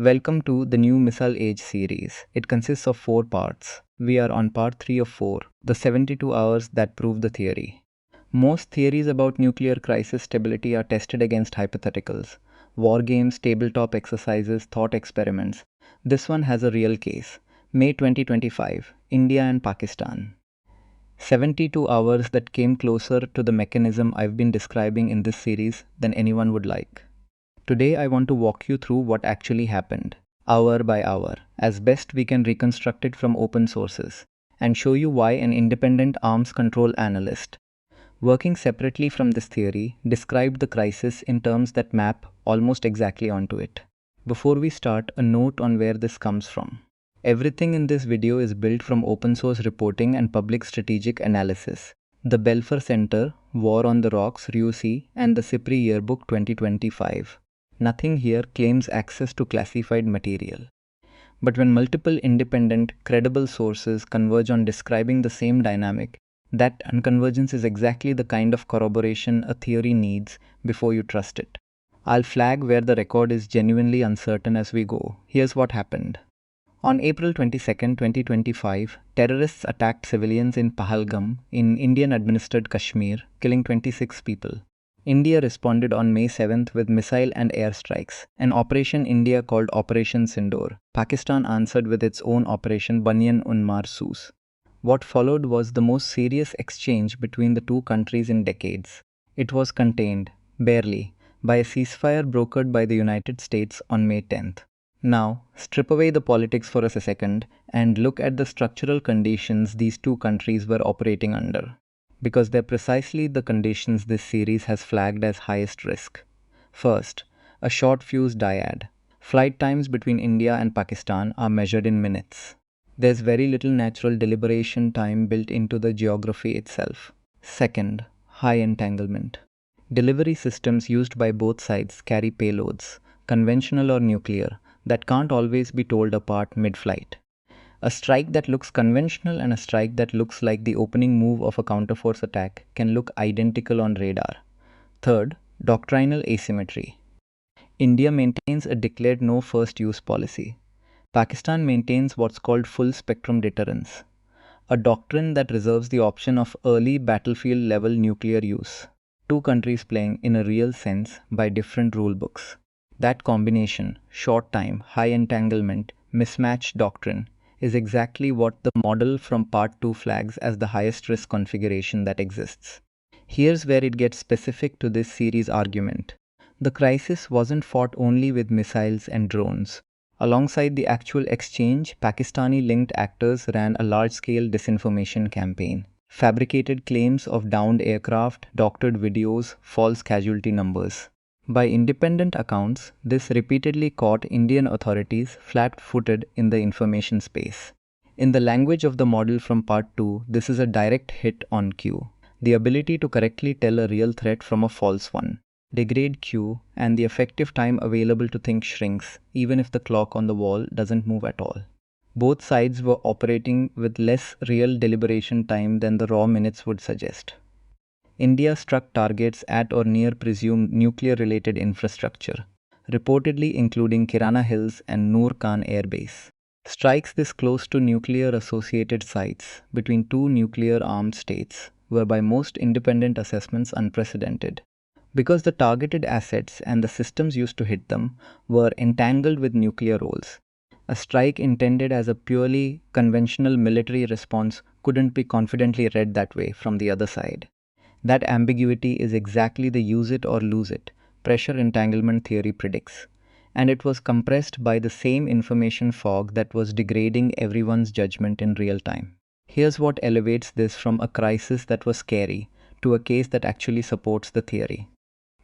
Welcome to the new Missile Age series. It consists of 4 parts. We are on part 3 of 4, the 72 hours that prove the theory. Most theories about nuclear crisis stability are tested against hypotheticals, war games, tabletop exercises, thought experiments. This one has a real case. May 2025, India and Pakistan. 72 hours that came closer to the mechanism I've been describing in this series than anyone would like. Today I want to walk you through what actually happened, hour by hour, as best we can reconstruct it from open sources, and show you why an independent arms control analyst, working separately from this theory, described the crisis in terms that map almost exactly onto it. Before we start, a note on where this comes from. Everything in this video is built from open source reporting and public strategic analysis. The Belfer Center, War on the Rocks, RUSI, and the SIPRI Yearbook 2025. Nothing here claims access to classified material. But when multiple independent, credible sources converge on describing the same dynamic, that convergence is exactly the kind of corroboration a theory needs before you trust it. I'll flag where the record is genuinely uncertain as we go. Here's what happened. On April 22, 2025, terrorists attacked civilians in Pahalgam in Indian-administered Kashmir, killing 26 people. India responded on May 7 with missile and air strikes, an operation India called Operation Sindoor. Pakistan answered with its own Operation Banyan Unmar Soos. What followed was the most serious exchange between the two countries in decades. It was contained, barely, by a ceasefire brokered by the United States on May 10. Now, strip away the politics for a second and look at the structural conditions these two countries were operating under, because they're precisely the conditions this series has flagged as highest risk. First, a short fuse dyad. Flight times between India and Pakistan are measured in minutes. There's very little natural deliberation time built into the geography itself. Second, high entanglement. Delivery systems used by both sides carry payloads, conventional or nuclear, that can't always be told apart mid-flight. A strike that looks conventional and a strike that looks like the opening move of a counterforce attack can look identical on radar. Third, doctrinal asymmetry. India maintains a declared no first use policy. Pakistan maintains what's called full spectrum deterrence, a doctrine that reserves the option of early battlefield level nuclear use. Two countries playing in a real sense by different rulebooks. That combination, short time, high entanglement, mismatched doctrine, is exactly what the model from part 2 flags as the highest risk configuration that exists. Here's where it gets specific to this series' argument. The crisis wasn't fought only with missiles and drones. Alongside the actual exchange, Pakistani-linked actors ran a large-scale disinformation campaign. Fabricated claims of downed aircraft, doctored videos, false casualty numbers. By independent accounts, this repeatedly caught Indian authorities flat-footed in the information space. In the language of the model from part 2, this is a direct hit on Q, the ability to correctly tell a real threat from a false one. Degrade Q, and the effective time available to think shrinks, even if the clock on the wall doesn't move at all. Both sides were operating with less real deliberation time than the raw minutes would suggest. India struck targets at or near presumed nuclear-related infrastructure, reportedly including Kirana Hills and Noor Khan Air Base. Strikes this close to nuclear-associated sites between two nuclear-armed states were by most independent assessments unprecedented, because the targeted assets and the systems used to hit them were entangled with nuclear roles. A strike intended as a purely conventional military response couldn't be confidently read that way from the other side. That ambiguity is exactly the use it or lose it pressure entanglement theory predicts, and it was compressed by the same information fog that was degrading everyone's judgment in real time. Here's what elevates this from a crisis that was scary to a case that actually supports the theory.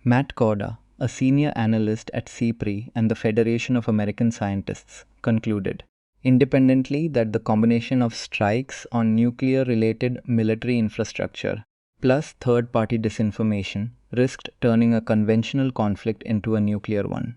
Matt Corda, a senior analyst at SIPRI and the Federation of American Scientists, concluded independently that the combination of strikes on nuclear-related military infrastructure plus third-party disinformation risked turning a conventional conflict into a nuclear one.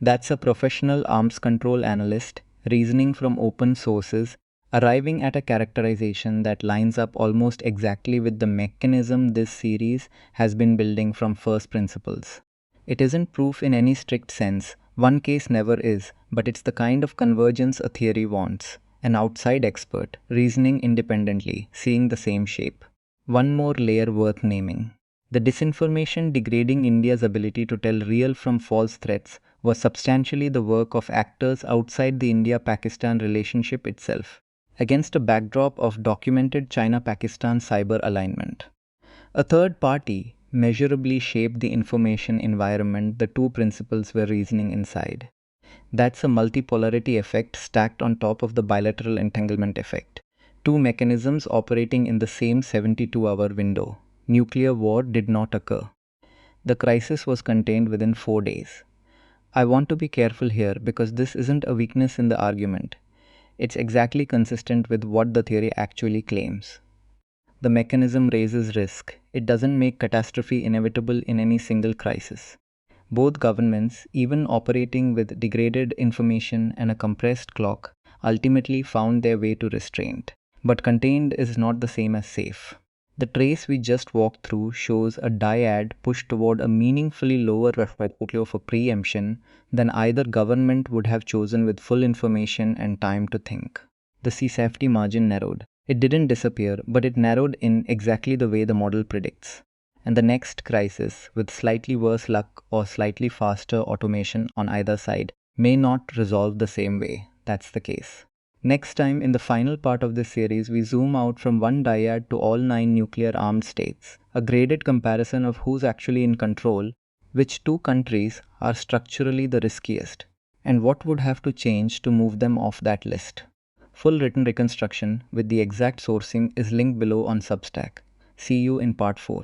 That's a professional arms control analyst reasoning from open sources, arriving at a characterization that lines up almost exactly with the mechanism this series has been building from first principles. It isn't proof in any strict sense, One case never is, but it's the kind of convergence a theory wants. An outside expert, reasoning independently, seeing the same shape. One more layer worth naming. The disinformation degrading India's ability to tell real from false threats was substantially the work of actors outside the India-Pakistan relationship itself, against a backdrop of documented China-Pakistan cyber alignment. A third party measurably shaped the information environment the two principals were reasoning inside. That's a multipolarity effect stacked on top of the bilateral entanglement effect. Two mechanisms operating in the same 72-hour window. Nuclear war did not occur. The crisis was contained within 4 days. I want to be careful here because this isn't a weakness in the argument. It's exactly consistent with what the theory actually claims. The mechanism raises risk. It doesn't make catastrophe inevitable in any single crisis. Both governments, even operating with degraded information and a compressed clock, ultimately found their way to restraint. But contained is not the same as safe. The trace we just walked through shows a dyad pushed toward a meaningfully lower portfolio for preemption than either government would have chosen with full information and time to think. The safety margin narrowed. It didn't disappear, but it narrowed in exactly the way the model predicts. And the next crisis, with slightly worse luck or slightly faster automation on either side, may not resolve the same way. That's the case. Next time, in the final part of this series, we zoom out from one dyad to all 9 nuclear-armed states, a graded comparison of who's actually in control, which two countries are structurally the riskiest, and what would have to change to move them off that list. Full written reconstruction with the exact sourcing is linked below on Substack. See you in part 4.